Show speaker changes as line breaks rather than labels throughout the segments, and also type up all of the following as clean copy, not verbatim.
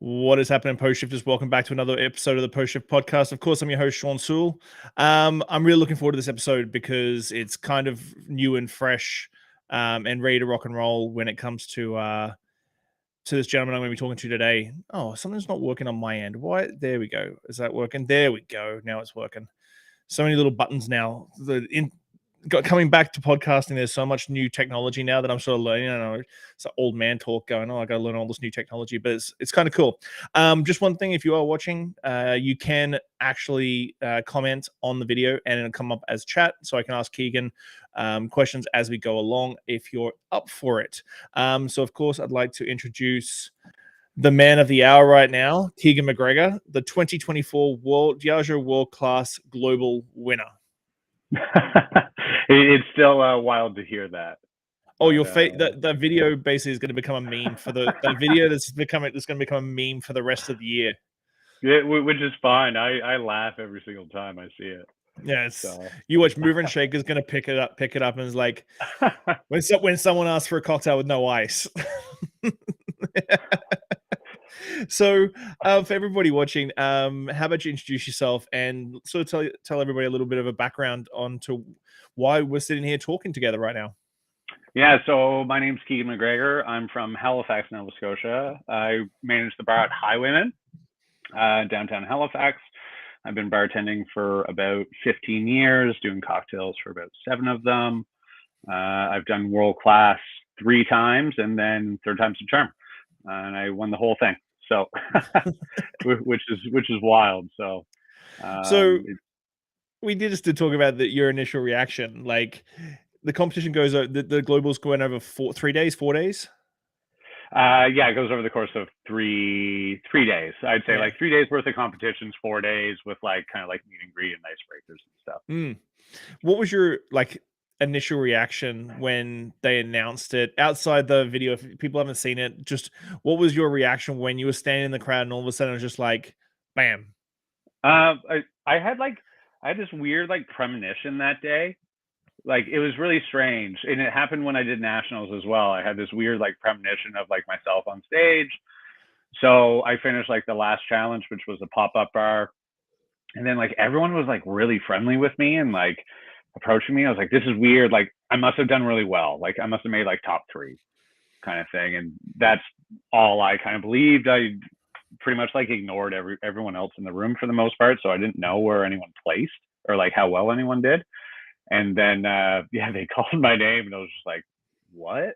What is happening, Post Shifters? Welcome back to another episode of the Post Shift Podcast. Of course, I'm your host, Shawn Soole. I'm really looking forward to this episode because it's kind of new and fresh and ready to rock and roll when it comes to this gentleman I'm going to be talking to today. Oh, something's not working on my end. Why? There we go. Is that working? There we go. Now it's working. So many little buttons now. Coming back to podcasting, there's so much new technology now that I'm sort of learning. I know it's an old man talk going, oh, I got to learn all this new technology, but it's kind of cool. Just one thing, if you are watching, you can actually comment on the video and it'll come up as chat. So I can ask Keegan questions as we go along if you're up for it. So, of course, I'd like to introduce the man of the hour right now, Keegan McGregor, the 2024 Diageo World Class Global winner.
It's still wild to hear that.
Oh, your face! That video basically is going to become a meme for that video that's going to become a meme for the rest of the year.
Yeah, which is fine. I laugh every single time I see it.
Yeah, you watch Mover and Shaker's going to pick it up, and it's like when someone asks for a cocktail with no ice. So, for everybody watching, how about you introduce yourself and sort of tell everybody a little bit of a background onto why we're sitting here talking together right now.
Yeah, so my name's Keegan McGregor. I'm from Halifax, Nova Scotia. I manage the bar at Highwayman, downtown Halifax. I've been bartending for about 15 years, doing cocktails for about 7 of them. I've done world class 3 times, and then third time's a charm, and I won the whole thing. So, which is wild. So
we just did talk about your initial reaction. Like, the competition goes over, the globals going over 4 days.
Yeah, it goes over the course of three days. I'd say like 3 days worth of competitions, 4 days with like kind of like meet and greet and icebreakers and
stuff. What was your initial reaction when they announced it outside the video? If people haven't seen it, just what was your reaction when you were standing in the crowd and all of a sudden it was just like, bam?
I had this weird like premonition that day. Like, it was really strange, and it happened when I did nationals as well. I had this weird like premonition of like myself on stage. So I finished like the last challenge, which was a pop-up bar, and then like everyone was like really friendly with me and like approaching me. I was like, this is weird. Like, I must have done really well. Like, I must have made like top 3 kind of thing. And that's all I kind of believed. I pretty much like ignored everyone else in the room for the most part. So I didn't know where anyone placed or like how well anyone did. And then, they called my name and I was just like, what?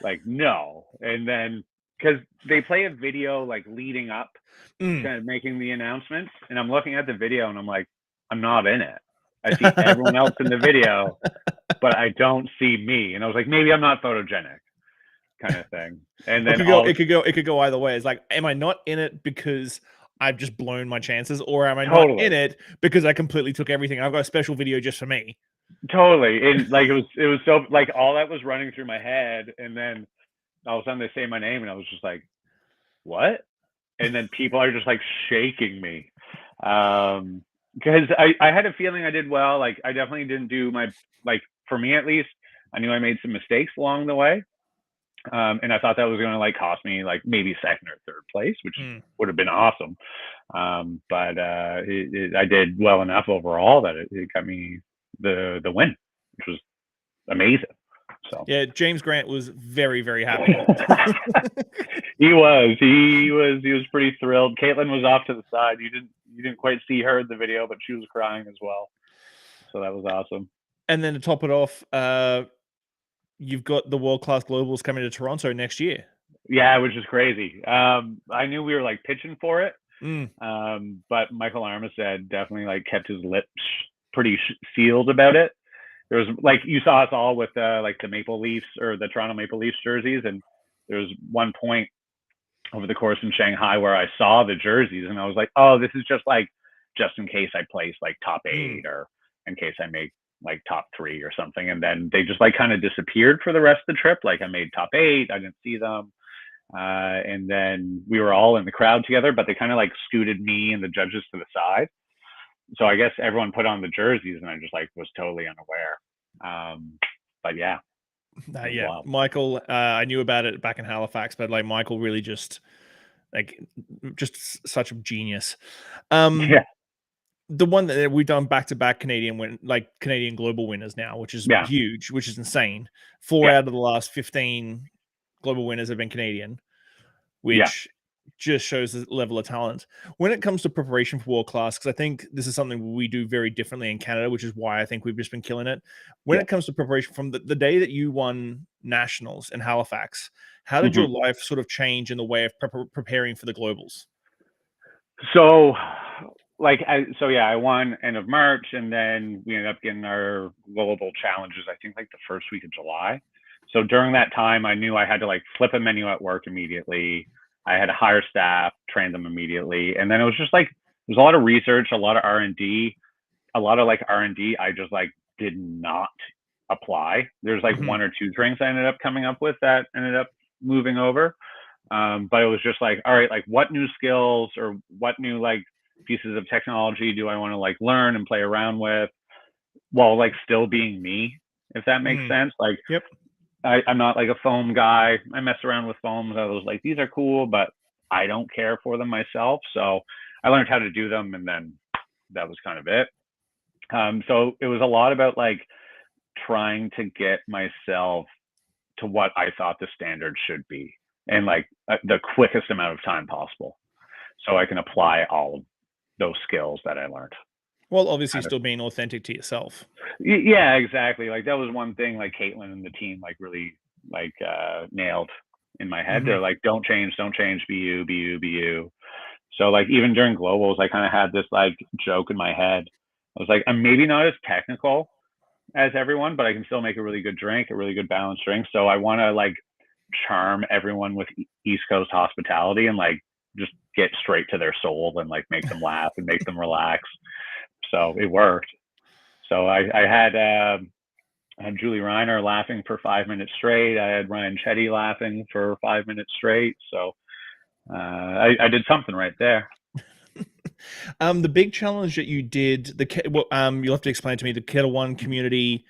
Like, no. And then, because they play a video like leading up kind of making the announcements. And I'm looking at the video and I'm like, I'm not in it. I see everyone else in the video, but I don't see me. And I was like, maybe I'm not photogenic kind of thing. And then
it could go either way. It's like, am I not in it because I've just blown my chances, or am I not in it because I completely took everything? I've got a special video just for me.
Totally. And like, it was so like all that was running through my head. And then all of a sudden they say my name and I was just like, what? And then people are just like shaking me. Because I had a feeling I did well. Like, I definitely didn't do my, like, for me at least, I knew I made some mistakes along the way. And I thought that was going to like cost me like maybe second or third place, which would have been awesome. But I did well enough overall that it got me the win, which was amazing. So
yeah, James Grant was very, very happy.
He was pretty thrilled. Caitlin was off to the side. You didn't quite see her in the video, but she was crying as well. So that was awesome.
And then to top it off, you've got the World Class Globals coming to Toronto next year.
Yeah, which is crazy. I knew we were like pitching for it, but Michael Armistead definitely like kept his lips pretty sealed about it. There was like, you saw us all with like the Maple Leafs or the Toronto Maple Leafs jerseys, and there was one point over the course in Shanghai where I saw the jerseys and I was like, oh, this is just in case I place like top 8 or in case I make like top 3 or something. And then they just like kind of disappeared for the rest of the trip. Like, I made top 8, I didn't see them. And then we were all in the crowd together, but they kind of like scooted me and the judges to the side. So I guess everyone put on the jerseys and I just like was totally unaware. But yeah.
Yeah, wild. Michael, I knew about it back in Halifax, but like Michael really just like just such a genius.
Yeah.
The one that we've done back-to-back Canadian global winners now, which is
Yeah.
huge, which is insane. 4
Yeah.
out of the last 15 global winners have been Canadian,
Yeah.
which just shows the level of talent. When it comes to preparation for world class, because I think this is something we do very differently in Canada, which is why I think we've just been killing it. When
Yeah.
it comes to preparation from the day that you won nationals in Halifax, how did
hmm
your life sort of change in the way of preparing for the globals?
So, I won end of March, and then we ended up getting our global challenges, I think like the first week of July. So during that time, I knew I had to like flip a menu at work immediately. I had to hire staff, train them immediately. And then it was just like, there's a lot of research, a lot of R&D, a lot of like R&D I just like did not apply. There's like
Mhm.
one or two drinks I ended up coming up with that ended up moving over. But it was just like, all right, like what new skills or what new like pieces of technology do I want to like learn and play around with while like still being me, if that makes
Mhm.
sense. Like
Yep.
I'm not like a foam guy. I mess around with foams. I was like, these are cool, but I don't care for them myself. So I learned how to do them, and then that was kind of it. So it was a lot about like trying to get myself to what I thought the standard should be, and like the quickest amount of time possible, so I can apply all of those skills that I learned.
Well, obviously
Kind of,
still being authentic to yourself.
yeah, exactly. Like that was one thing like Caitlin and the team like really like nailed in my head.
Mhm.
They're like, don't change, be you, be you, be you. So like even during globals, I kind of had this like joke in my head. I was like, I'm maybe not as technical as everyone, but I can still make a really good drink, a really good balanced drink. So I want to like charm everyone with East Coast hospitality and like just get straight to their soul and like make them laugh and make them relax. So it worked. So I had Julie Reiner laughing for 5 minutes straight. I had Ryan Chetty laughing for 5 minutes straight. So I did something right there.
The big challenge that you did, you'll have to explain to me the Kettle One community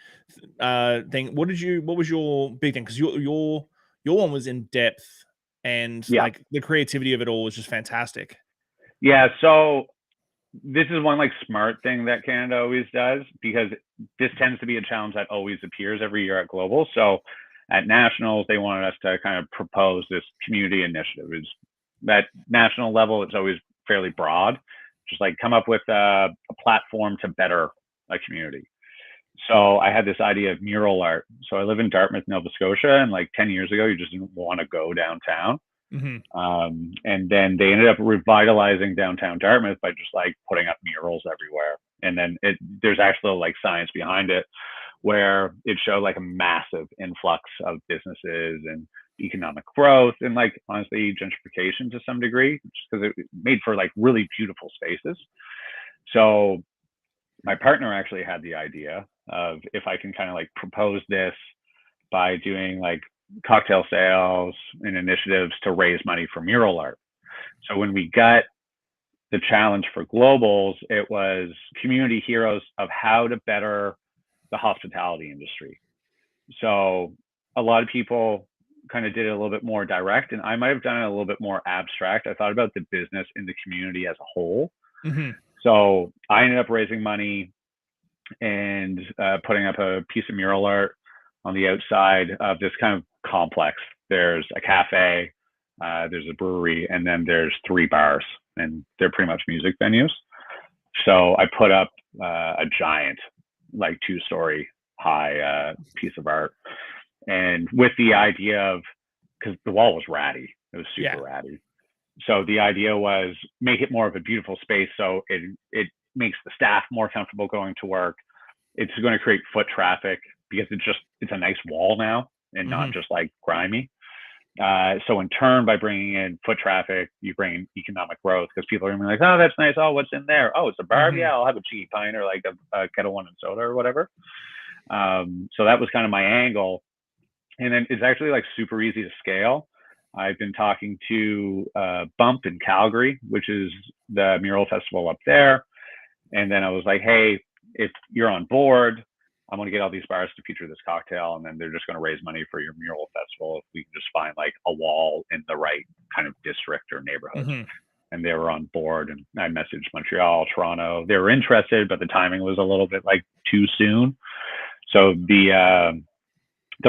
thing. What was your big thing? Because your one was in depth, and
Yeah.
like the creativity of it all was just fantastic.
Yeah. So this is one like smart thing that Canada always does, because this tends to be a challenge that always appears every year at global. So at nationals, they wanted us to kind of propose this community initiative. Is that national level? It's always fairly broad, just like come up with a platform to better a community. So I had this idea of mural art. So I live in Dartmouth, Nova Scotia, and like 10 years ago, you just didn't want to go downtown.
Mm-hmm.
And then they ended up revitalizing downtown Dartmouth by just like putting up murals everywhere. And then there's actually like science behind it, where it showed like a massive influx of businesses and economic growth and like honestly gentrification to some degree, just because it made for like really beautiful spaces. So my partner actually had the idea of if I can kind of like propose this by doing like cocktail sales and initiatives to raise money for mural art. So when we got the challenge for globals, it was community heroes of how to better the hospitality industry. So a lot of people kind of did it a little bit more direct, and I might have done it a little bit more abstract. I thought about the business in the community as a whole.
Mm-hmm.
So I ended up raising money and putting up a piece of mural art on the outside of this kind of complex. There's a cafe, there's a brewery, and then there's 3 bars, and they're pretty much music venues. So I put up a giant, like 2-story high piece of art, and with the idea of, because the wall was ratty, it was
Yeah.
super ratty. So the idea was make it more of a beautiful space, so it makes the staff more comfortable going to work. It's going to create foot traffic because it's a nice wall now and
Mm-hmm.
not just like grimy. So in turn, by bringing in foot traffic, you bring in economic growth, because people are going to be like, oh, that's nice. Oh, what's in there? Oh, it's a bar.
Mm-hmm.
Yeah, I'll have a cheap pint or like a Kettle One and soda or whatever. So that was kind of my angle. And then it's actually like super easy to scale. I've been talking to Bump in Calgary, which is the mural festival up there. And then I was like, hey, if you're on board, I'm going to get all these bars to feature this cocktail, and then they're just going to raise money for your mural festival if we can just find like a wall in the right kind of district or neighborhood.
Mm-hmm.
And they were on board, and I messaged Montreal, Toronto. They were interested, but the timing was a little bit like too soon. So the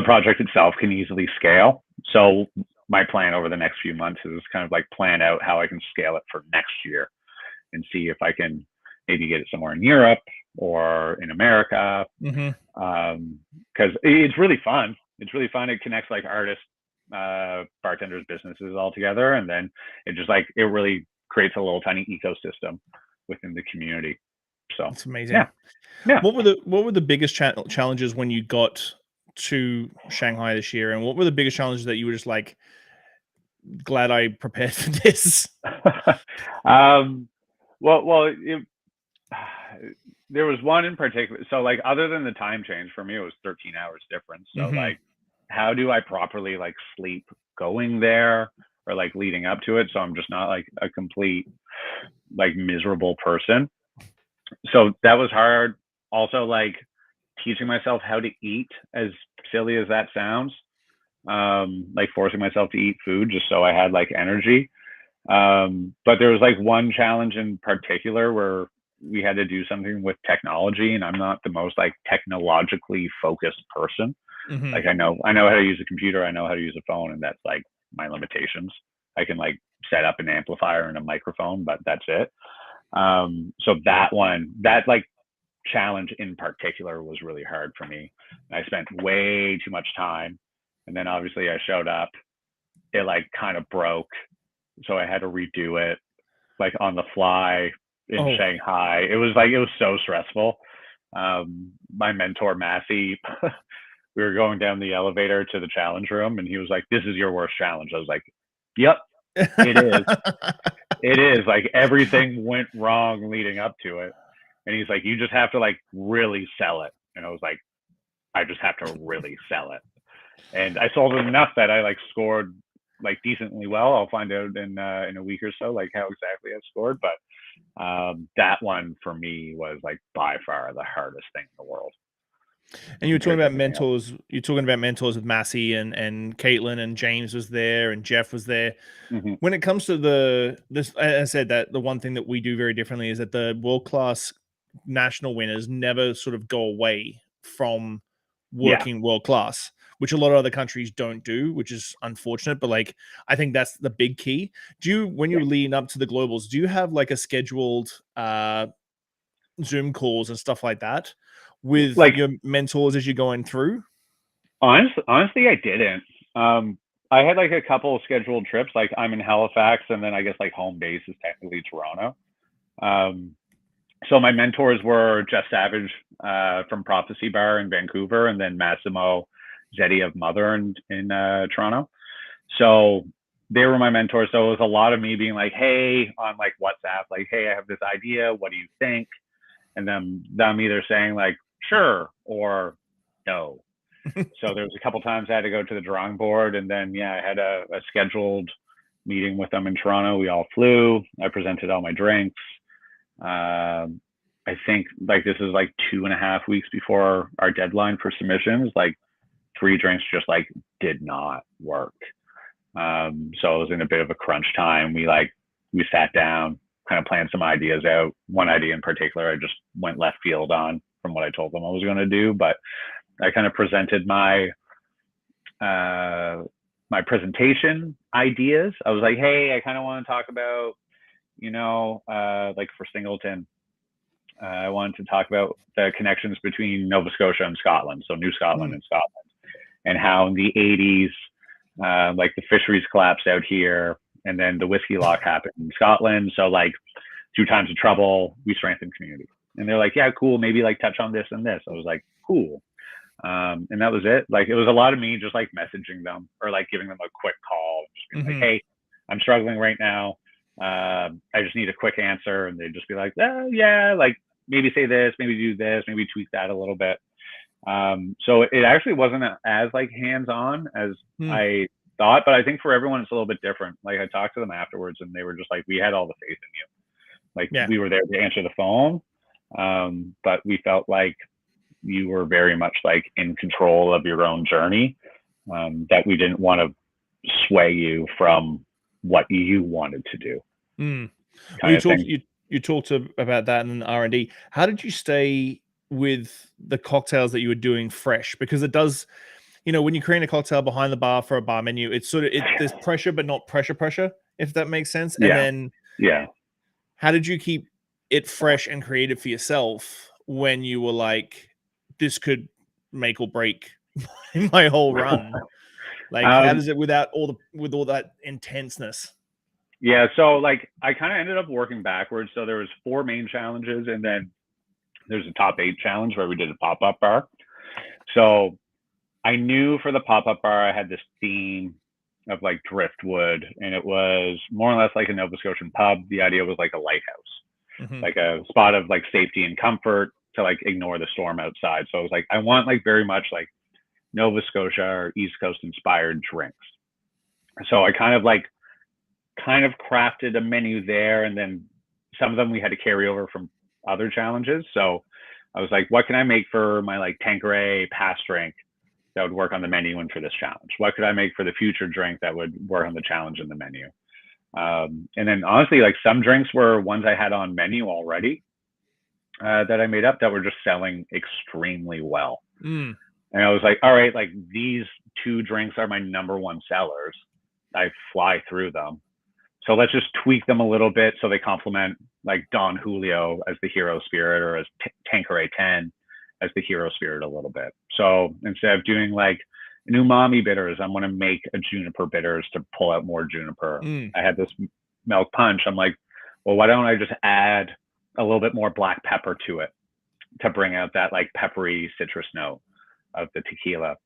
project itself can easily scale. So my plan over the next few months is kind of like plan out how I can scale it for next year and see if I can maybe get it somewhere in Europe or in America.
Mm-hmm.
Because it's really fun. It's really fun. It connects like artists, bartenders, businesses all together, and then it just like it really creates a little tiny ecosystem within the community. So
it's amazing.
Yeah.
What were the biggest challenges when you got to Shanghai this year, and what were the biggest challenges that you were just like glad I prepared for this?
There was one in particular. So like other than the time change, for me it was 13 hours difference. So
Mm-hmm.
like how do I properly like sleep going there or like leading up to it, so I'm just not like a complete like miserable person. So that was hard. Also like teaching myself how to eat, as silly as that sounds, like forcing myself to eat food just so I had like energy. But there was like one challenge in particular where we had to do something with technology, and I'm not the most like technologically focused person.
Mm-hmm.
Like I know how to use a computer, I know how to use a phone, and that's like my limitations. I can like set up an amplifier and a microphone, but that's it. So that like challenge in particular was really hard for me. I spent way too much time, and then obviously I showed up, it like kind of broke, so I had to redo it like on the fly in Shanghai. It was so stressful. My mentor Massey, we were going down the elevator to the challenge room, and he was like, "This is your worst challenge." I was like, "Yep, it is." It is. Like everything went wrong leading up to it. And he's like, "You just have to like really sell it." And I was like, "I just have to really sell it." And I sold it enough that I like scored like decently well. I'll find out in a week or so like how exactly I scored. But that one for me was like by far the hardest thing in the world.
And you were talking about mentors. You're talking about mentors with Massey and Caitlin, and James was there and Jeff was there.
Mm-hmm.
When it comes to this, I said that the one thing that we do very differently is that the world-class national winners never sort of go away from working world-class, which a lot of other countries don't do, which is unfortunate. But like, I think that's the big key. When you're leading up to the globals, do you have like a scheduled Zoom calls and stuff like that with like your mentors as you're going through?
Honestly, I didn't. I had like a couple of scheduled trips. Like I'm in Halifax, and then I guess like home base is technically Toronto. So my mentors were Jeff Savage from Prophecy Bar in Vancouver, and then Massimo Zetti of Mother in Toronto. So they were my mentors. So it was a lot of me being like, "Hey," on like WhatsApp, like, "Hey, I have this idea. What do you think?" And then them either saying like, "Sure," or "No." So there was a couple times I had to go to the drawing board, and then I had a scheduled meeting with them in Toronto. We all flew. I presented all my drinks. I think like this is like 2.5 weeks before our deadline for submissions. Like 3 drinks just like did not work. So I was in a bit of a crunch time. We sat down, kind of planned some ideas out. One idea in particular, I just went left field on from what I told them I was going to do, but I kind of presented my presentation ideas. I was like, "Hey, I kind of want to talk about, like for Singleton, I wanted to talk about the connections between Nova Scotia and Scotland, so New Scotland and Scotland, and how in the 80s, like the fisheries collapsed out here, and then the whiskey lock happened in Scotland. So like 2 times of trouble, we strengthened community." And they're like, "Yeah, cool. Maybe like touch on this and this." I was like, "Cool." And that was it. Like it was a lot of me just like messaging them or like giving them a quick call, just being like, "Hey, I'm struggling right now. I just need a quick answer." And they'd just be like, "Yeah, like maybe say this, maybe do this, maybe tweak that a little bit." So it actually wasn't as like hands-on as I thought, but I think for everyone it's a little bit different. Like I talked to them afterwards, and they were just like, "We had all the faith in you. Like we were there to answer the phone, but we felt like you were very much like in control of your own journey, that we didn't want to sway you from what you wanted to do.
Well,
Kind of thing.
you talked about that in R&D. How did you stay with the cocktails that you were doing fresh? Because it does, when you create a cocktail behind the bar for a bar menu, it's sort of there's pressure, but not pressure, if that makes sense. And then how did you keep it fresh and creative for yourself when you were like, this could make or break my whole run? Like, how does it with all that intenseness?
Yeah, so like I kind of ended up working backwards. So there was 4 main challenges, and then there's a top 8 challenge where we did a pop-up bar. So I knew for the pop-up bar I had this theme of like driftwood, and it was more or less like a Nova Scotian pub. The idea was like a lighthouse, like a spot of like safety and comfort to like ignore the storm outside. So I was like, I want like very much like Nova Scotia or East Coast inspired drinks. So I kind of crafted a menu there, and then some of them we had to carry over from other challenges. So I was like, what can I make for my like Tanqueray past drink that would work on the menu and for this challenge? What could I make for the future drink that would work on the challenge and the menu? And then honestly, like some drinks were ones I had on menu already that I made up that were just selling extremely well. And I was like, all right, like these 2 drinks are my #1 sellers. I fly through them. So let's just tweak them a little bit so they complement like Don Julio as the hero spirit, or as Tanqueray 10 as the hero spirit a little bit. So instead of doing like an umami bitters, I'm going to make a juniper bitters to pull out more juniper. I had this milk punch. I'm like, well, why don't I just add a little bit more black pepper to it to bring out that like peppery citrus note of the tequila.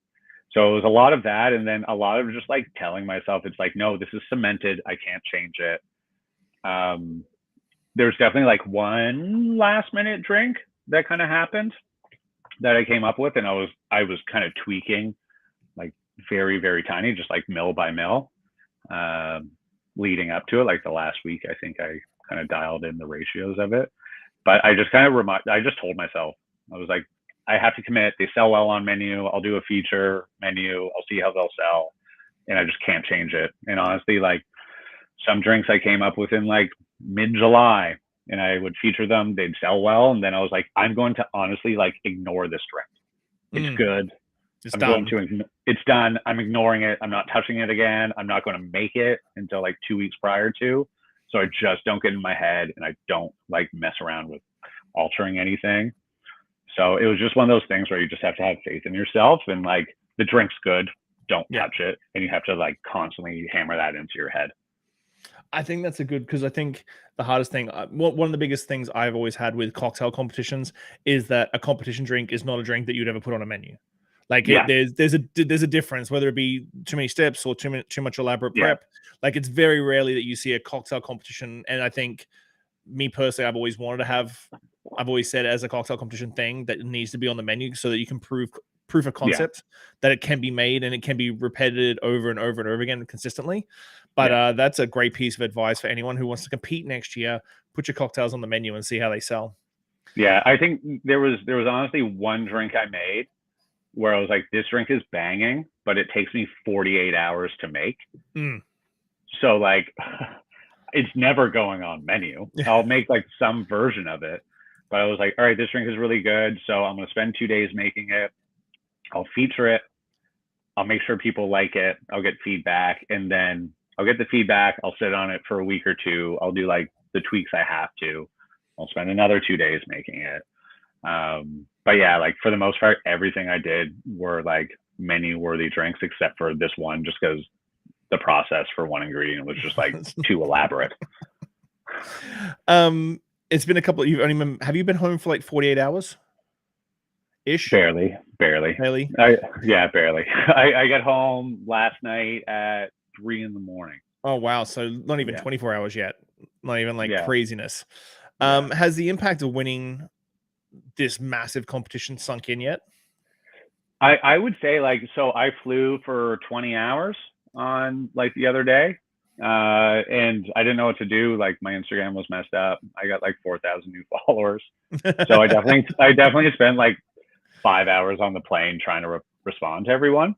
So it was a lot of that, and then a lot of just like telling myself, it's like, no, this is cemented. I can't change it. There's definitely like one last minute drink that kind of happened that I came up with, and I was kind of tweaking, like very, very tiny, just like mill by mill, leading up to it. Like the last week, I think I kind of dialed in the ratios of it, but I just kind of I just told myself, I was like, I have to commit. They sell well on menu. I'll do a feature menu. I'll see how they'll sell, and I just can't change it. And honestly, like some drinks I came up with in like mid-July, and I would feature them. They'd sell well, and then I was like, I'm going to honestly like ignore this drink. It's good.
It's done.
It's done. I'm ignoring it. I'm not touching it again. I'm not going to make it until like 2 weeks prior to. So I just don't get in my head, and I don't like mess around with altering anything. So it was just one of those things where you just have to have faith in yourself, and like the drink's good, don't touch it. And you have to like constantly hammer that into your head.
I think that's because I think the hardest thing, one of the biggest things I've always had with cocktail competitions is that a competition drink is not a drink that you'd ever put on a menu. Like there's a difference, whether it be too many steps or too much elaborate prep. Like it's very rarely that you see a cocktail competition. And I think me personally, I've always said as a cocktail competition thing that it needs to be on the menu so that you can prove of concept that it can be made and it can be repeated over and over and over again consistently. But that's a great piece of advice for anyone who wants to compete next year. Put your cocktails on the menu and see how they sell.
Yeah, I think there was honestly one drink I made where I was like, this drink is banging, but it takes me 48 hours to make. So like it's never going on menu. I'll make like some version of it, but I was like, all right, this drink is really good, so I'm going to spend 2 days making it. I'll feature it. I'll make sure people like it. I'll get feedback, and then I'll get the feedback. I'll sit on it for a week or 2. I'll do like the tweaks I have to. I'll spend another 2 days making it. But yeah, like for the most part, everything I did were like menu worthy drinks, except for this one, just because the process for one ingredient was just like too elaborate.
It's been a couple. Have you been home for like 48 hours? Ish.
Barely.
Barely.
Barely. I got home last night at 3 a.m.
Oh wow! So not even 24 hours yet. Not even like craziness. Has the impact of winning this massive competition sunk in yet?
I would say like, so I flew for 20 hours on like the other day, and I didn't know what to do. Like my Instagram was messed up. I got like 4,000 new followers, so I definitely spent like 5 hours on the plane trying to respond to everyone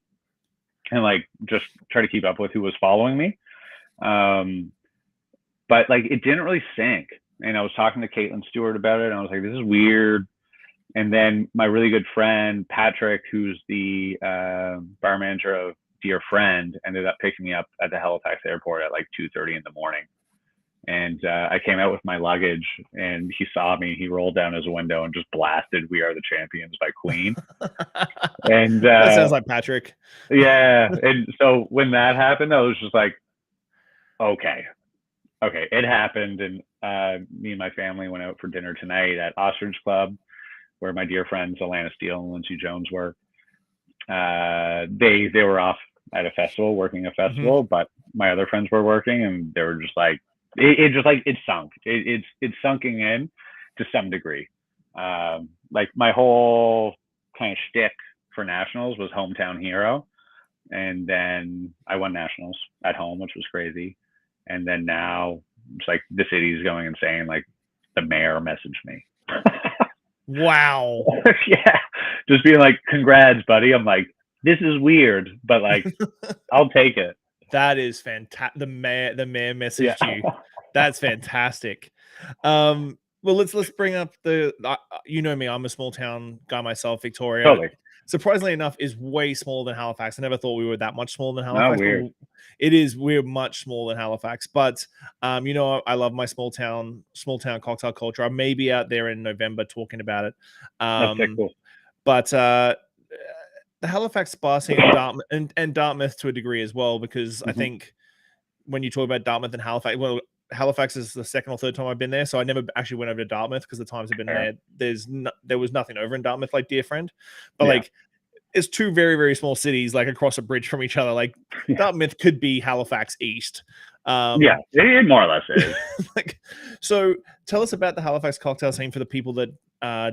and like just try to keep up with who was following me. But like it didn't really sink. And I was talking to Caitlin Stewart about it, and I was like, this is weird. And then my really good friend Patrick, who's the bar manager of Dear Friend, ended up picking me up at the Halifax airport at like 2:30 in the morning. And I came out with my luggage, and he saw me. He rolled down his window and just blasted "We Are the Champions" by Queen. And
that sounds like Patrick.
Yeah. And so when that happened, I was just like, okay, it happened. And me and my family went out for dinner tonight at Ostrich Club, where my dear friends Alana Steele and Lindsay Jones work. They were off at a festival, working a festival, but my other friends were working, and they were just like, it sunk. It's sunking in to some degree. Like my whole kind of shtick for nationals was hometown hero, and then I won nationals at home, which was crazy. And then now it's like the city's going insane. Like the mayor messaged me.
Wow.
Yeah, just being like, congrats, buddy. I'm like, this is weird, but like, I'll take it.
That is fantastic. The mayor messaged you. That's fantastic. Well, let's bring up you know me, I'm a small town guy myself. Victoria,
Totally.
surprisingly enough, is way smaller than Halifax. I never thought we were that much smaller than Halifax.
Oh, weird.
We're much smaller than Halifax, but you know, I love my small town cocktail culture. I may be out there in November talking about it.
That's cool.
But the Halifax bar scene and Dartmouth to a degree as well, because I think when you talk about Dartmouth and Halifax, well, Halifax is the second or third time I've been there, so I never actually went over to Dartmouth because the times I've been there, there was nothing over in Dartmouth like Dear Friend, but like it's two very, very small cities like across a bridge from each other. Like Dartmouth could be Halifax East.
It more or less is.
Like, so tell us about the Halifax cocktail scene for the people that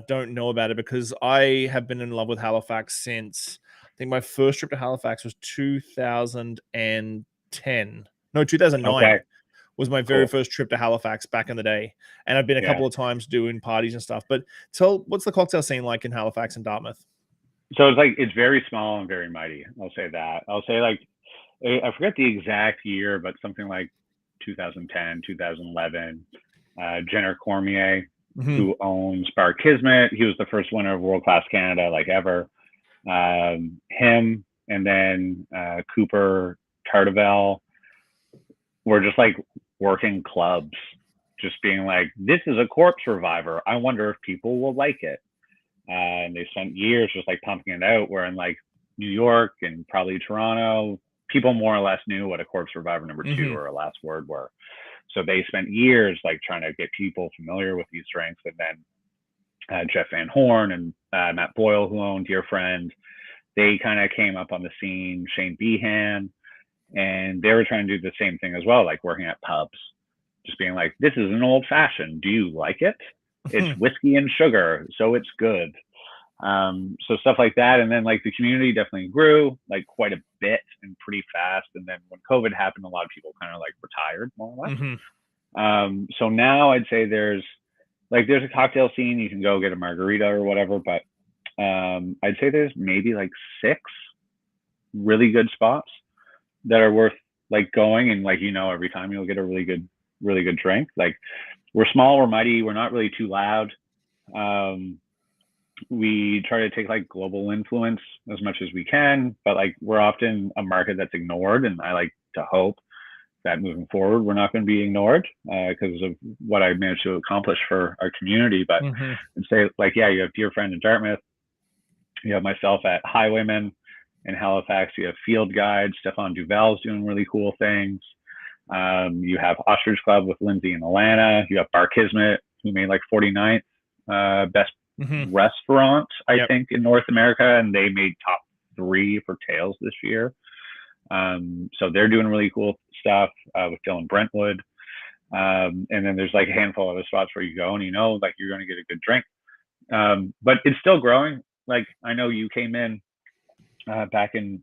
don't know about it, because I have been in love with Halifax since I think my first trip to Halifax was 2010. No, 2009.
Okay.
Was my very first trip to Halifax back in the day. And I've been a couple of times doing parties and stuff. But what's the cocktail scene like in Halifax and Dartmouth?
So it's very small and very mighty. I'll say that. I'll say like, I forget the exact year, but something like 2010, 2011. Jenner Cormier, who owns Bar Kismet, he was the first winner of World Class Canada like ever. Him and then Cooper Tartavel were just like working clubs, just being like, this is a corpse reviver. I wonder if people will like it. And they spent years just like pumping it out, where in like New York and probably Toronto, people more or less knew what a corpse reviver number 2 or a last word were. So they spent years like trying to get people familiar with these drinks. And then Jeff Van Horn and Matt Boyle, who owned Dear Friend, they kind of came up on the scene. Shane Behan, and they were trying to do the same thing as well, like working at pubs, just being like, this is an old fashioned. Do you like it? It's whiskey and sugar, so it's good. So stuff like that. And then like the community definitely grew like quite a bit and pretty fast. And then when COVID happened, a lot of people kind of like retired more or less. So now I'd say there's a cocktail scene. You can go get a margarita or whatever, but I'd say there's maybe like 6 really good spots that are worth like going, and like, you know, every time you'll get a really good drink. Like, we're small, we're mighty, we're not really too loud. We try to take like global influence as much as we can, but like we're often a market that's ignored, and I like to hope that moving forward we're not going to be ignored because of what I managed to accomplish for our community. But and say like, you have Dear Friend in Dartmouth, you have myself at Highwayman in Halifax, you have Field Guide, Stefan Duval's doing really cool things. You have Ostrich Club with Lindsay and Alana. You have Bar Kismet, who made like 49th best restaurant, I think, in North America, and they made top 3 for Tails this year. So they're doing really cool stuff with Dylan Brentwood. And then there's like a handful of other spots where you go and you know like you're going to get a good drink. But it's still growing. Like, I know you came in back in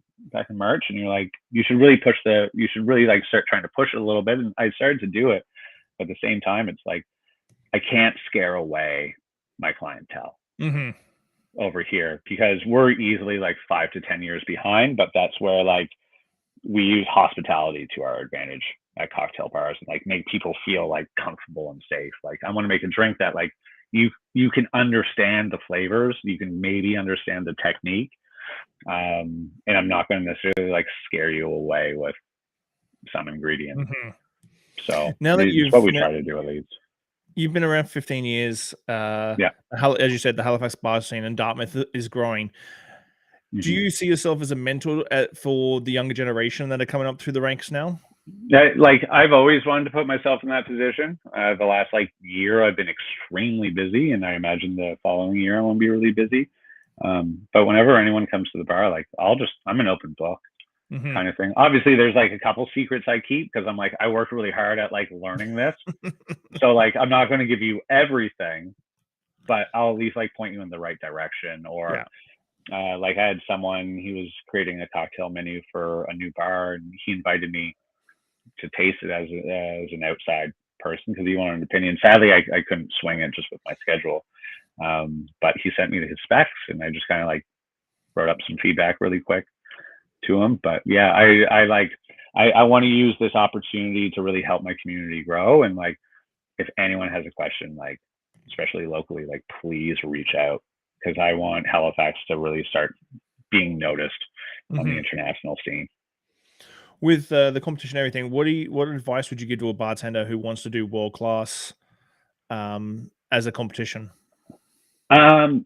March, and you're like, you should really like start trying to push it a little bit. And I started to do it, but at the same time, it's like, I can't scare away my clientele. over here because we're easily like 5 to 10 years behind, but that's where like we use hospitality to our advantage at cocktail bars and like make people feel like comfortable and safe. Like I want to make a drink that like you can understand the flavors, you can maybe understand the technique, and I'm not going to necessarily like scare you away with some ingredients.
Mm-hmm.
So
Now that
it's what we try to do at least.
you've been around 15 years,
Yeah.
as you said, the Halifax bar scene and Dartmouth is growing. Do you see yourself as a mentor for the younger generation that are coming up through the ranks now?
Like I've always wanted to put myself in that position. The last like year, I've been extremely busy, and I imagine the following year I won't be really busy. But whenever anyone comes to the bar, like I'm an open book
Mm-hmm.
kind of thing. Obviously, there's like a couple secrets I keep because I'm like I worked really hard at like learning this, so like I'm not going to give you everything, but I'll at least like point you in the right direction. Or like I had someone, he was creating a cocktail menu for a new bar, and he invited me to taste it as an outside person because he wanted an opinion. Sadly, I couldn't swing it just with my schedule. But he sent me his specs, and I just kind of like wrote up some feedback really quick to him. But yeah, I want to use this opportunity to really help my community grow. And like, if anyone has a question, like especially locally, like please reach out because I want Halifax to really start being noticed on the international scene.
With the competition and everything, what advice would you give to a bartender who wants to do world class as a competition?
I'll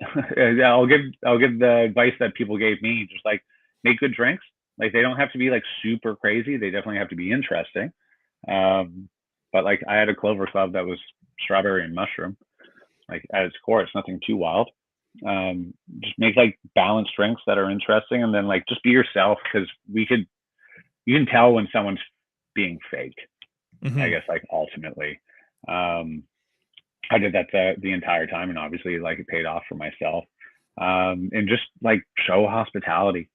give the advice that people gave me, just like make good drinks. Like they don't have to be like super crazy. They definitely have to be interesting. But like I had a Clover Club that was strawberry and mushroom. Like at its core, it's nothing too wild. Just make like balanced drinks that are interesting, and then like just be yourself because you can tell when someone's being fake. I guess like ultimately. I did that the entire time, and obviously like it paid off for myself. And just like show hospitality.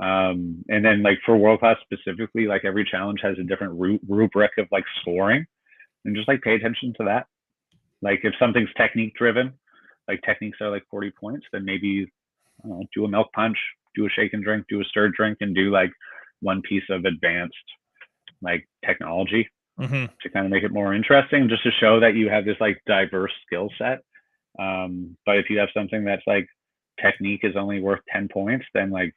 And then like for world class specifically, like every challenge has a different rubric of like scoring, and just like pay attention to that. Like if something's technique driven, like techniques are like 40 points, then maybe I don't know, do a milk punch, do a shake and drink, do a stirred drink, and do like one piece of advanced like technology to kind of make it more interesting, just to show that you have this like diverse skill set. But if you have something that's like technique is only worth 10 points, then like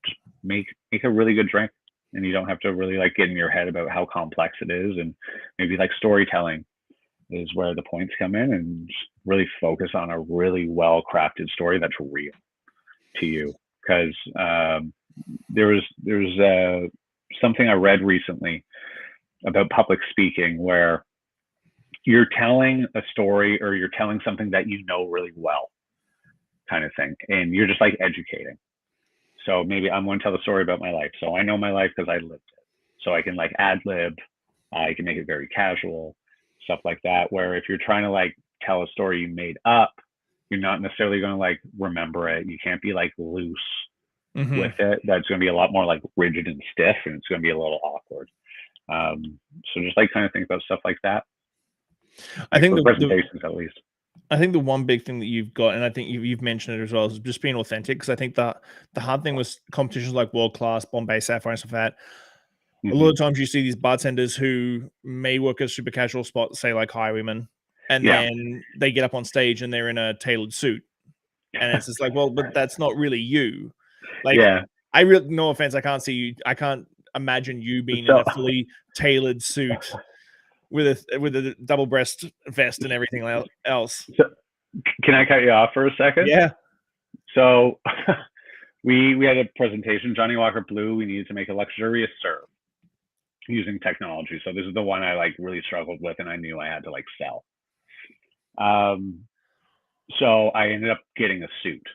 just make a really good drink, and you don't have to really like get in your head about how complex it is. And maybe like storytelling is where the points come in, and just really focus on a really well crafted story that's real to you. Because there was something I read recently about public speaking where you're telling a story or you're telling something that you know really well, kind of thing, and you're just like educating. So maybe I'm going to tell the story about my life, so I know my life because I lived it, so I can like ad lib, I can make it very casual, stuff like that. Where if you're trying to like tell a story you made up, you're not necessarily going to like remember it. You can't be like loose with it. That's going to be a lot more like rigid and stiff, and it's going to be a little awkward. So just like kind of think about stuff like that.
I think
the presentations at least.
I think the one big thing that you've got, and I think you've mentioned it as well, is just being authentic. Because I think that the hard thing with competitions like World Class, Bombay Sapphire, and stuff like that, a lot of times you see these bartenders who may work at a super casual spot, say like Highwayman, and then they get up on stage and they're in a tailored suit, and it's just like, well, but that's not really you. Like, I really, no offense, I can't imagine you being in a fully tailored suit with a double breast vest and everything else.
So, can I cut you off for a second?
Yeah.
So we had a presentation, Johnny Walker Blue. We needed to make a luxurious serve using technology. So this is the one I like really struggled with, and I knew I had to like sell. So I ended up getting a suit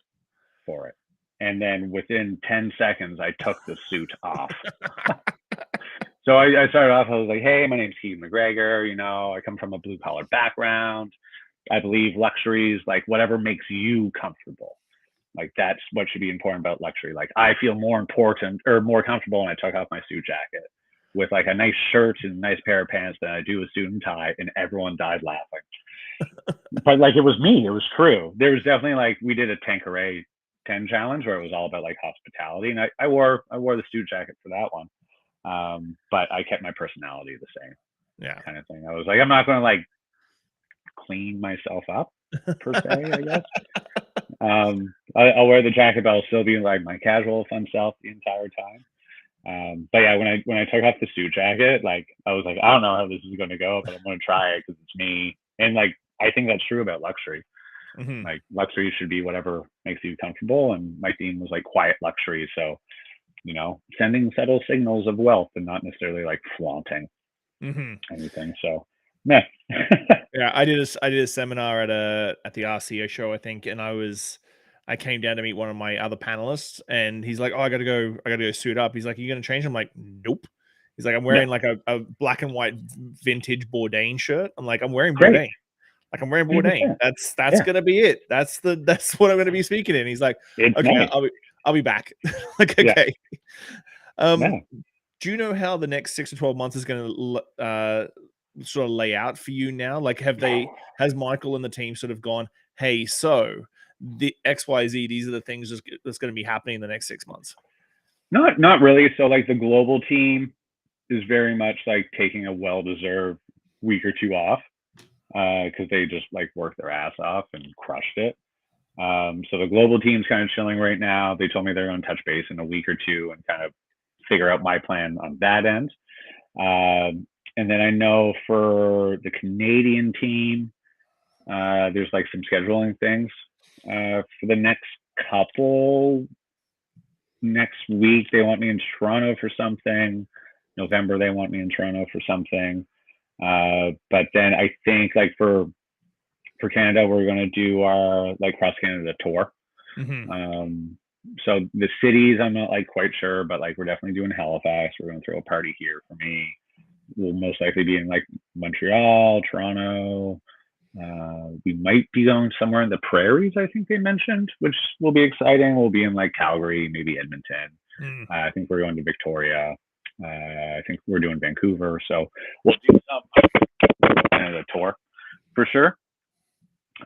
for it. And then within 10 seconds, I took the suit off. So I started off, I was like, hey, my name's Keegan McGregor. You know, I come from a blue collar background. I believe luxury is like whatever makes you comfortable. Like that's what should be important about luxury. Like I feel more important or more comfortable when I took off my suit jacket with like a nice shirt and a nice pair of pants than I do a suit and tie, and everyone died laughing. but like it was me. It was true. There was definitely like we did a Tanqueray 10 challenge where it was all about like hospitality, and I wore the suit jacket for that one. But I kept my personality the same.
Yeah.
Kind of thing. I was like, I'm not going to like clean myself up per se, I guess. I'll wear the jacket, but I'll still be like my casual, fun self the entire time. But yeah, when I took off the suit jacket, like I was like, I don't know how this is going to go, but I'm going to try it because it's me. And like I think that's true about luxury.
Mm-hmm.
Like luxury should be whatever makes you comfortable, and my theme was like quiet luxury. So sending subtle signals of wealth and not necessarily like flaunting anything. So yeah.
Yeah, I did a seminar at the RCO show, I think, and I came down to meet one of my other panelists, and he's like, "Oh, I gotta go suit up." He's like, "Are you gonna change?" I'm like, "Nope." He's like, "I'm wearing like a black and white vintage Bourdain shirt." I'm like, "I'm wearing
Great.
Bourdain. Like I'm wearing
100%.
Bourdain. That's gonna be it. That's what I'm gonna be speaking in." He's like,
It's
"Okay,
nice.
I'll be back." Like,
Yeah.
okay.
Yeah.
Do you know how the next 6 to 12 months is going to sort of lay out for you now? Like, has Michael and the team sort of gone, hey, so the XYZ, these are the things that's going to be happening in the next 6 months?
Not really. So like the global team is very much like taking a well-deserved week or two off because they just like worked their ass off and crushed it. So the global team's kind of chilling right now. They told me they're going to touch base in a week or two and kind of figure out my plan on that end. And then I know for the Canadian team, there's like some scheduling things for the next week. They want me in Toronto for something. November they want me in Toronto for something. But then I think like for Canada, we're going to do our like cross Canada tour. So the cities, I'm not like quite sure, but like we're definitely doing Halifax. We're going to throw a party here for me. We'll most likely be in like Montreal, Toronto. We might be going somewhere in the prairies, I think they mentioned, which will be exciting. We'll be in like Calgary, maybe Edmonton. I think we're going to Victoria. I think we're doing Vancouver. So we'll do some Canada tour for sure.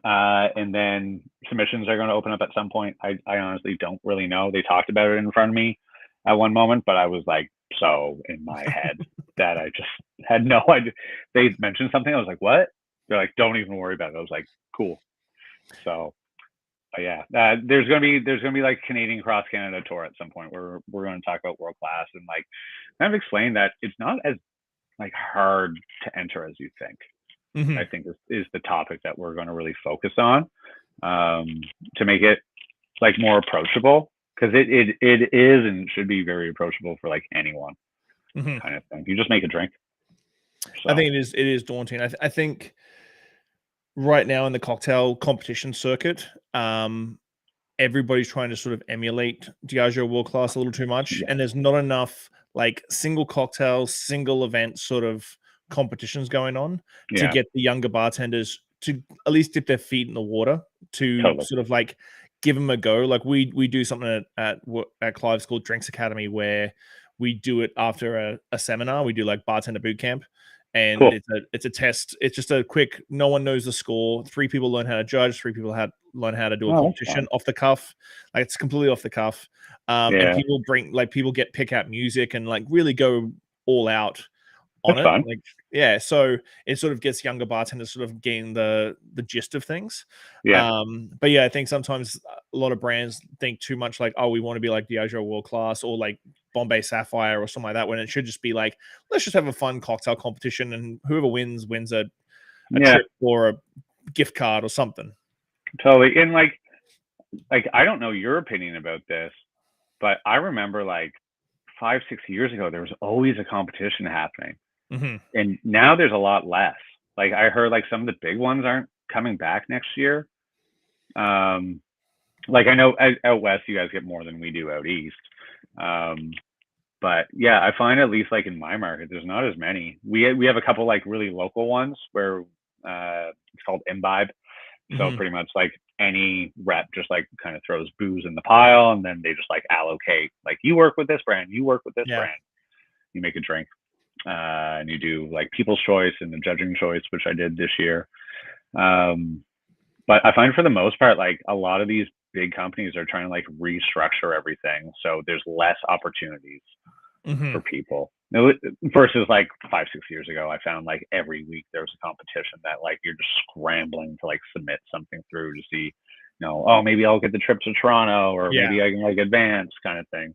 And then submissions are going to open up at some point. I honestly don't really know. They talked about it in front of me at one moment, but I was like so in my head that I just had no idea. They mentioned something. I was like, what? They're like, don't even worry about it. I was like, cool. So yeah, there's gonna be like Canadian cross Canada tour at some point where we're going to talk about world class and like kind of explain that it's not as like hard to enter as you think. I think is the topic that we're going to really focus on to make it like more approachable, because it is and should be very approachable for like anyone kind of thing. You just make a drink. So.
I think it is daunting. I think right now in the cocktail competition circuit, everybody's trying to sort of emulate Diageo World Class a little too much, and there's not enough like single cocktail, single event sort of competitions going on to get the younger bartenders to at least dip their feet in the water to sort of like give them a go. Like we do something at Clive's called Drinks Academy, where we do it after a seminar. We do like bartender boot camp. And it's a test. It's just a quick, no one knows the score. 3 people learn how to judge. 3 people learn how to do a competition off the cuff. Like it's completely off the cuff. And people get pick out music and like really go all out on it. Like, yeah. So it sort of gets younger bartenders sort of getting the gist of things. But yeah, I think sometimes a lot of brands think too much like, oh, we want to be like Diageo World Class or like Bombay Sapphire or something like that, when it should just be like, let's just have a fun cocktail competition and whoever wins a trip or a gift card or something.
Totally. And like I don't know your opinion about this, but I remember like 5-6 years ago there was always a competition happening. And now there's a lot less. Like I heard like some of the big ones aren't coming back next year. Like I know out west you guys get more than we do out east. But yeah, I find at least like in my market, there's not as many. We have a couple like really local ones where it's called Imbibe. So pretty much like any rep just like kind of throws booze in the pile, and then they just like allocate, like you work with this brand, you work with this brand, you make a drink, and you do like people's choice and the judging choice, which I did this year. But I find for the most part, like a lot of these big companies are trying to like restructure everything, so there's less opportunities
Hmm.
for people. Versus like 5, 6 years ago, I found like every week there was a competition that like you're just scrambling to like submit something through to see, oh, maybe I'll get the trip to Toronto, or
Yeah.
maybe I can like advance kind of thing.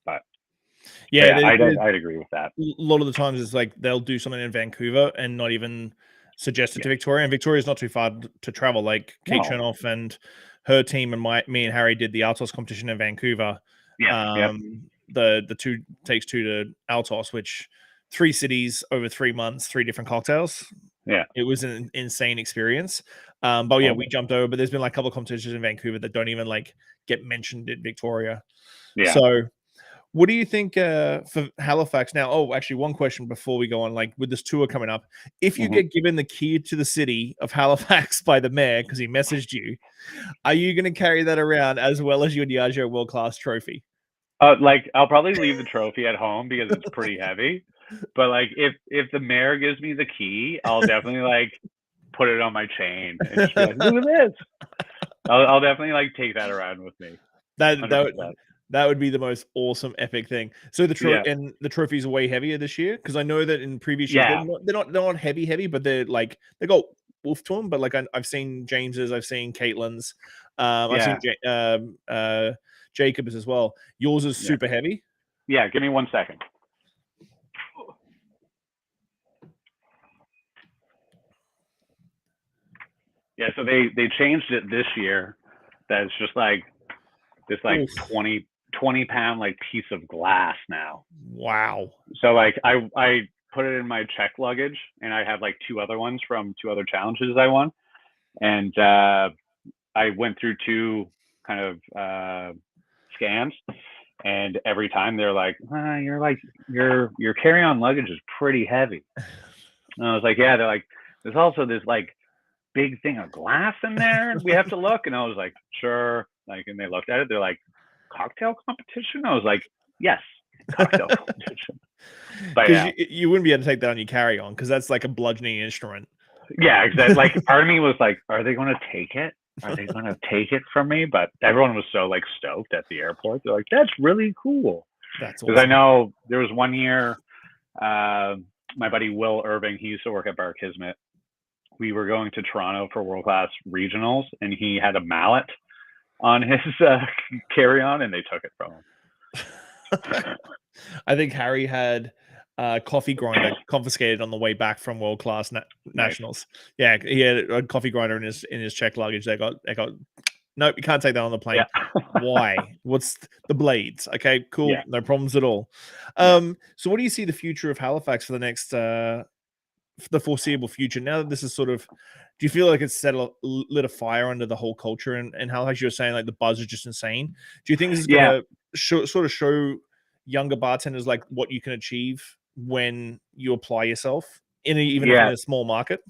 But
Yeah,
yeah, I'd agree with that.
a lot of the times it's like they'll do something in Vancouver and not even suggest it
Yeah.
to Victoria. And Victoria's not too far to travel. Like Kate
No.
Chernoff and her team and me and Harry did the Altos competition in Vancouver.
Yeah. Yep.
The two takes two to Altos, which 3 cities over 3 months, 3 different cocktails.
Yeah.
It was an insane experience. But yeah,
Oh,
we jumped over. But there's been like a couple of competitions in Vancouver that don't even like get mentioned in Victoria.
yeah.
So what do you think for Halifax now? Oh, actually, one question before we go on. Like with this tour coming up, if you
Hmm.
get given the key to the city of Halifax by the mayor because he messaged you, are you going to carry that around as well as your Diageo World Class trophy?
Like I'll probably leave the trophy at home because it's pretty heavy. But like if the mayor gives me the key, I'll definitely like put it on my chain and just be like, look at this. I'll definitely like take that around with me.
that
100%.
that would be the most awesome epic thing. So
Yeah.
the trophies are way heavier this year because I know that in previous years
Yeah.
they're not heavy, but they're like they got wolf to them. But like I've seen James's, I've seen Caitlin's, I've seen
Yeah.
Jacob's as well. Yours is
Yeah.
super heavy.
Yeah. Give me 1 second. Yeah. So they changed it this year. That it's just like this like
Oof.
20 pound like piece of glass now.
Wow.
So like I put it in my check luggage, and I have like 2 other ones from 2 other challenges I won. And I went through 2 kind of scans, and every time they're like, "You're like your carry on luggage is pretty heavy." And I was like, "Yeah." They're like, "There's also this like big thing of glass in there, and we have to look." And I was like, "Sure." Like, and they looked at it. They're like, "Cocktail competition?" I was like, "Yes, cocktail competition." But
Because
yeah,
you wouldn't be able to take that on your carry on because that's like a bludgeoning instrument.
yeah, exactly. Like, part of me was like, "Are they going to take it? Are they going to take it from me?" But everyone was so like stoked at the airport. They're like, "That's really cool."
That's
Because I
awesome.
know there was one year, my buddy Will Irving, he used to work at Bar Kismet. We were going to Toronto for World Class Regionals, and he had a mallet on his carry on, and they took it from him.
I think Harry had a coffee grinder confiscated on the way back from World Class
Nice.
Nationals. Yeah, he had a coffee grinder in his check luggage. They got nope, you can't take that on the plane.
Yeah.
Why? What's the blades? Okay, cool,
Yeah.
no problems at all.
Yeah.
So what do you see the future of Halifax for the next for the foreseeable future? Now that this is sort of, do you feel like it's lit a fire under the whole culture and Halifax? You're saying like the buzz is just insane. Do you think this is
Yeah.
gonna sort of show younger bartenders like what you can achieve when you apply yourself even if in
Yeah.
a small market?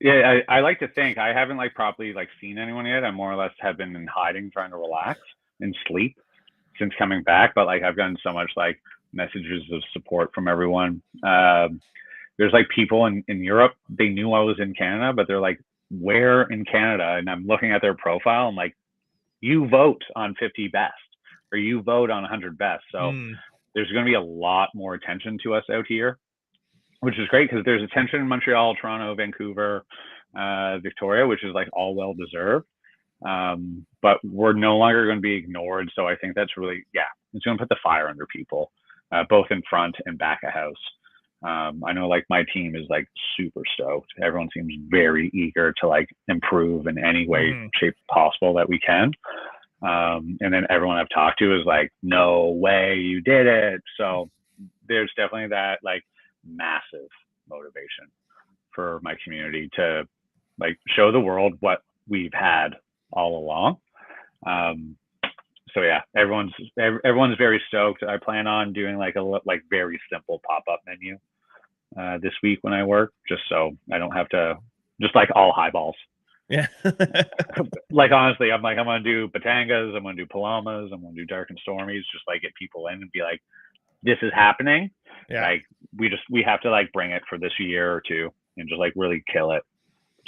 Yeah. I like to think I haven't like properly like seen anyone yet. I more or less have been in hiding, trying to relax and sleep since coming back. But like I've gotten so much like messages of support from everyone. There's like people in Europe, they knew I was in Canada, but they're like, where in Canada? And I'm looking at their profile. I'm like, you vote on 50 best, or you vote on 100 best. So there's going to be a lot more attention to us out here, which is great because there's attention in Montreal, Toronto, Vancouver, Victoria, which is like all well deserved. But we're no longer going to be ignored. So I think that's really, yeah, it's going to put the fire under people, both in front and back of house. I know like my team is like super stoked. Everyone seems very eager to like improve in any way, shape possible that we can. And then everyone I've talked to is like, no way you did it. So there's definitely that like massive motivation for my community to like show the world what we've had all along. So yeah, everyone's very stoked. I plan on doing like a very simple pop-up menu this week when I work, just so I don't have to just like all highballs.
Yeah.
Like honestly, I'm gonna do Batangas, I'm gonna do Palomas, I'm gonna do Dark and Stormies, just like get people in and be like, this is happening.
Yeah.
Like we have to like bring it for this year or two and just like really kill it.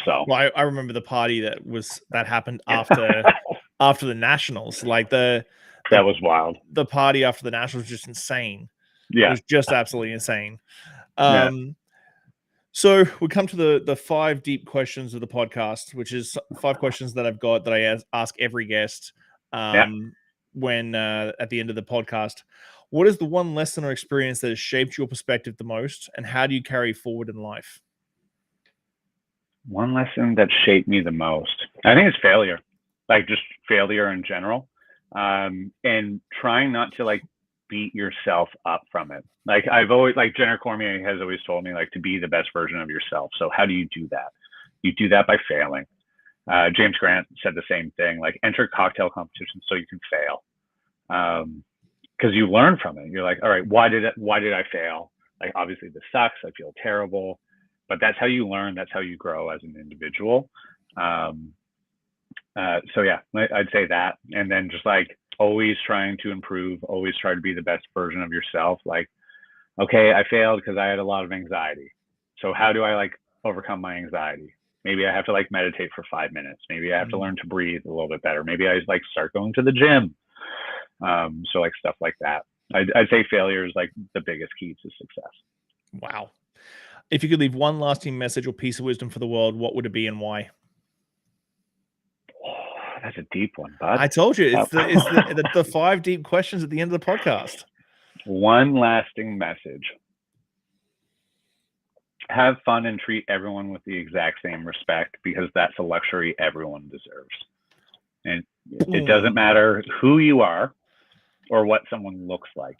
So
Well, I remember the party that happened after the Nationals. Like
that was wild.
the party after the Nationals was just insane. It
Yeah.
was just absolutely insane.
Yeah.
So we come to the 5 deep questions of the podcast, which is 5 questions that I've got that I ask every guest when at the end of the podcast. What is the one lesson or experience that has shaped your perspective the most, and how do you carry forward in life?
One lesson that shaped me the most, I think, it's failure, like just failure in general, and trying not to like beat yourself up from it. Like I've always, like Jenner Cormier has always told me, like, to be the best version of yourself. So how do you do that? You do that by failing. James Grant said the same thing, like enter cocktail competitions so you can fail. Because you learn from it. You're like, all right, why did I fail? Like, obviously this sucks. I feel terrible, but that's how you learn. That's how you grow as an individual. So yeah, I'd say that. And then just like always trying to improve, always try to be the best version of yourself. Like, okay, I failed because I had a lot of anxiety. So how do I like overcome my anxiety? Maybe I have to like meditate for 5 minutes. Maybe I have to learn to breathe a little bit better. Maybe I like start going to the gym. So like stuff like that. I'd say failure is like the biggest key to success.
Wow. If you could leave one lasting message or piece of wisdom for the world, what would it be and why?
Oh, that's a deep one, bud.
I told you, it's the 5 deep questions at the end of the podcast.
One lasting message. Have fun and treat everyone with the exact same respect, because that's a luxury everyone deserves. And it doesn't matter who you are or what someone looks like.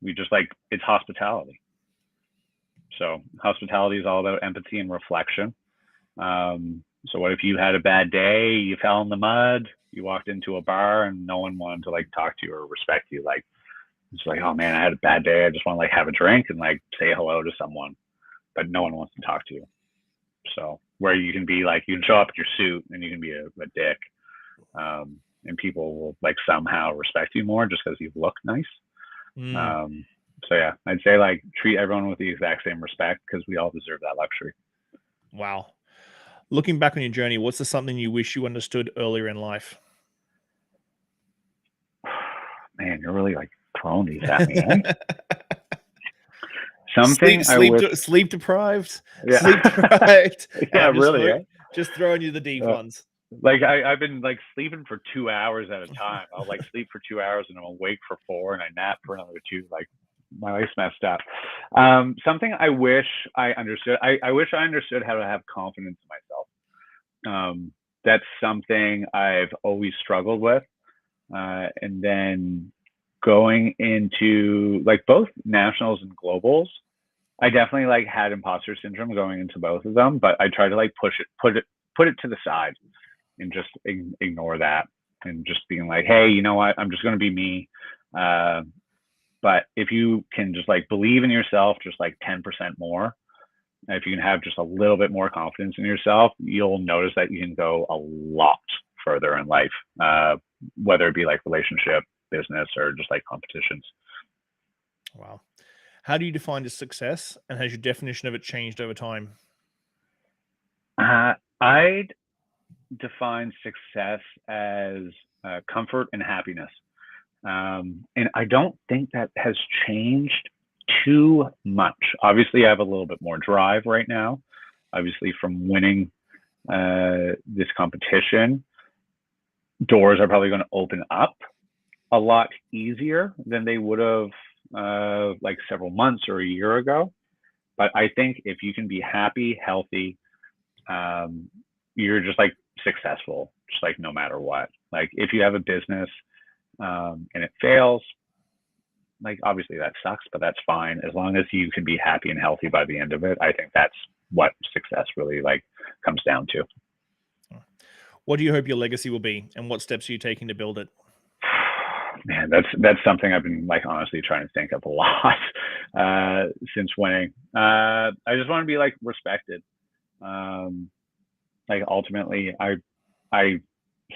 We just like, it's hospitality. So hospitality is all about empathy and reflection. So what if you had a bad day, you fell in the mud, you walked into a bar and no one wanted to like talk to you or respect you? Like, it's like, oh man, I had a bad day. I just want to like have a drink and like say hello to someone, but no one wants to talk to you. So where you can be like, you can show up in your suit and you can be a dick. And people will like somehow respect you more just because you look nice. So yeah, I'd say like treat everyone with the exact same respect, because we all deserve that luxury.
Wow. Looking back on your journey, what's the something you wish you understood earlier in life?
Man, you're really like throwing these at me. Eh? Something
sleep deprived.
Yeah.
Sleep deprived.
Yeah, really.
Just throwing you the deep ones.
Like I've been like sleeping for 2 hours at a time. I'll like sleep for 2 hours and I'm awake for 4 and I nap for another 2. Like my life's messed up. Something I wish I understood. I wish I understood how to have confidence in myself. That's something I've always struggled with. And then going into like both nationals and globals, I definitely like had imposter syndrome going into both of them, but I try to like put it to the side and just ignore that, and just being like, hey, you know what? I'm just going to be me. But if you can just like believe in yourself, just like 10% more, if you can have just a little bit more confidence in yourself, you'll notice that you can go a lot further in life, whether it be like relationship, business, or just like competitions.
Wow. How do you define success, and has your definition of it changed over time?
I'd define success as comfort and happiness. And I don't think that has changed too much. Obviously, I have a little bit more drive right now, obviously from winning this competition. Doors are probably going to open up a lot easier than they would have like several months or a year ago. But I think if you can be happy, healthy, you're just like successful, just like no matter what. Like if you have a business and it fails, like obviously that sucks, but that's fine. As long as you can be happy and healthy by the end of it, I think that's what success really like comes down to.
What do you hope your legacy will be, and what steps are you taking to build it?
Man, that's something I've been like honestly trying to think of a lot since winning. I just want to be like respected. Like ultimately, I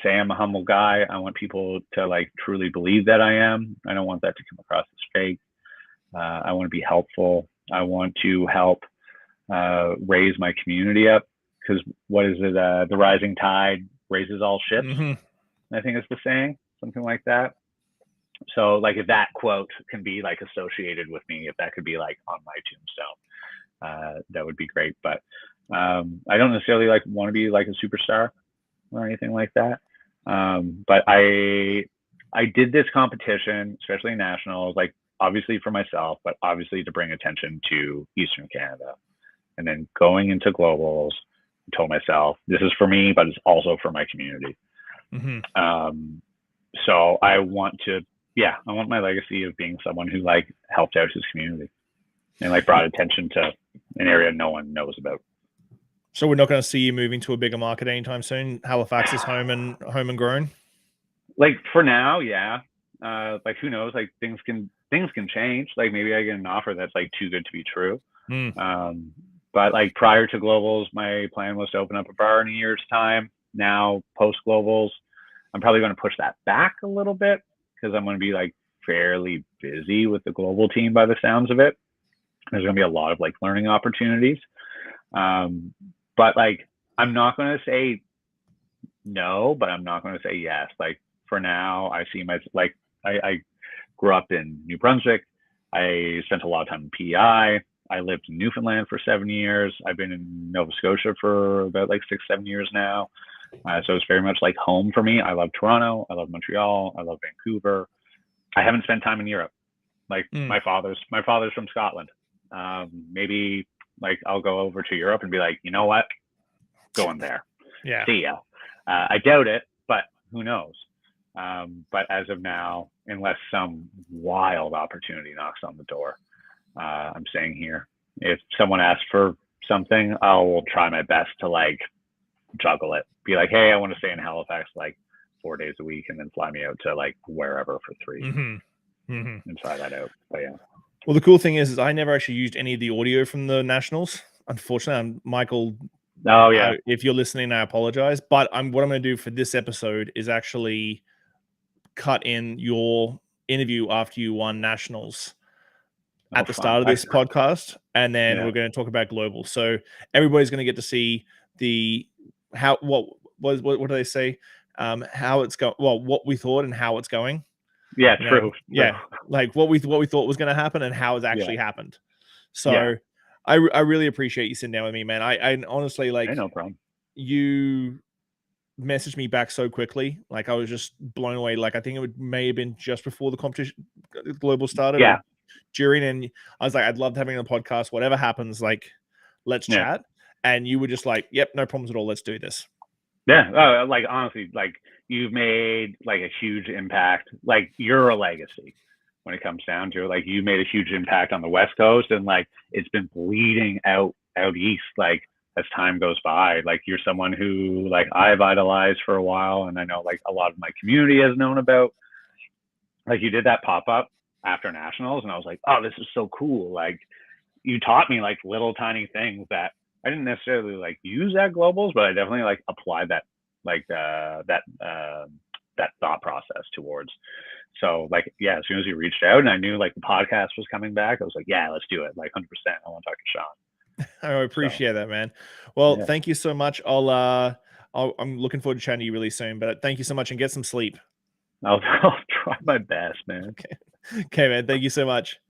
say I'm a humble guy. I want people to like truly believe that I am. I don't want that to come across as fake. I want to be helpful. I want to help raise my community up, because what is it? The rising tide raises all ships.
Mm-hmm.
I think it's the saying, something like that. So like if that quote can be like associated with me, if that could be like on my tombstone, that would be great. But I don't necessarily like want to be like a superstar or anything like that. But I did this competition, especially nationals, like obviously for myself, but obviously to bring attention to Eastern Canada. And then going into globals, I told myself this is for me, but it's also for my community.
Mm-hmm.
So I want my legacy of being someone who like helped out his community and like brought attention to an area no one knows about.
So we're not going to see you moving to a bigger market anytime soon. Halifax is home and grown.
Like for now, yeah. Like who knows? Like things can change. Like maybe I get an offer that's like too good to be true. But like prior to globals, my plan was to open up a bar in a year's time. Now post globals, I'm probably going to push that back a little bit because I'm going to be like fairly busy with the global team by the sounds of it. There's going to be a lot of like learning opportunities. But like, I'm not going to say no, but I'm not going to say yes. Like for now, I see like, I grew up in New Brunswick. I spent a lot of time in PEI. I lived in Newfoundland for 7 years. I've been in Nova Scotia for about like 6-7 years now. So it's very much like home for me. I love Toronto. I love Montreal. I love Vancouver. I haven't spent time in Europe. Like my father's from Scotland. Maybe like I'll go over to Europe and be like, you know what? Going there.
Yeah.
See ya. I doubt it, but who knows? But as of now, unless some wild opportunity knocks on the door, I'm staying here. If someone asks for something, I will try my best to like juggle it. Be like, hey, I want to stay in Halifax like 4 days a week and then fly me out to like wherever for 3 and try that out. But yeah.
Well, the cool thing is I never actually used any of the audio from the nationals. Unfortunately, Michael.
Oh yeah.
If you're listening, I apologize. But what I'm going to do for this episode is actually cut in your interview after you won nationals at the start of this podcast, and then we're going to talk about global. So everybody's going to get to see what do they say? How it's going? Well, what we thought and how it's going.
Yeah, true.
Yeah, like what we thought was going to happen and how it's actually happened. So I really appreciate you sitting down with me, man. I honestly like.
Hey, no problem.
You messaged me back so quickly. Like I was just blown away. Like I think may have been just before the competition global started.
Yeah.
During, and I was like, I'd love having a podcast. Whatever happens, like let's chat. And you were just like, yep, no problems at all. Let's do this.
Yeah. Like honestly, like you've made like a huge impact. Like you're a legacy when it comes down to it. Like you made a huge impact on the West Coast, and like it's been bleeding out east. Like as time goes by, like you're someone who like I've idolized for a while, and I know like a lot of my community has known about. Like you did that pop-up after nationals, and I was like, oh, this is so cool. Like you taught me like little tiny things that I didn't necessarily like use at globals, but I definitely like applied that like that thought process towards. So like, yeah, as soon as you reached out and I knew like the podcast was coming back, I was like, yeah, let's do it. Like 100%. I want to talk to Shawn.
I appreciate that, man. Well, thank you so much. I'm looking forward to chatting to you really soon, but thank you so much and get some sleep.
I'll try my best, man.
Okay, man. Thank you so much.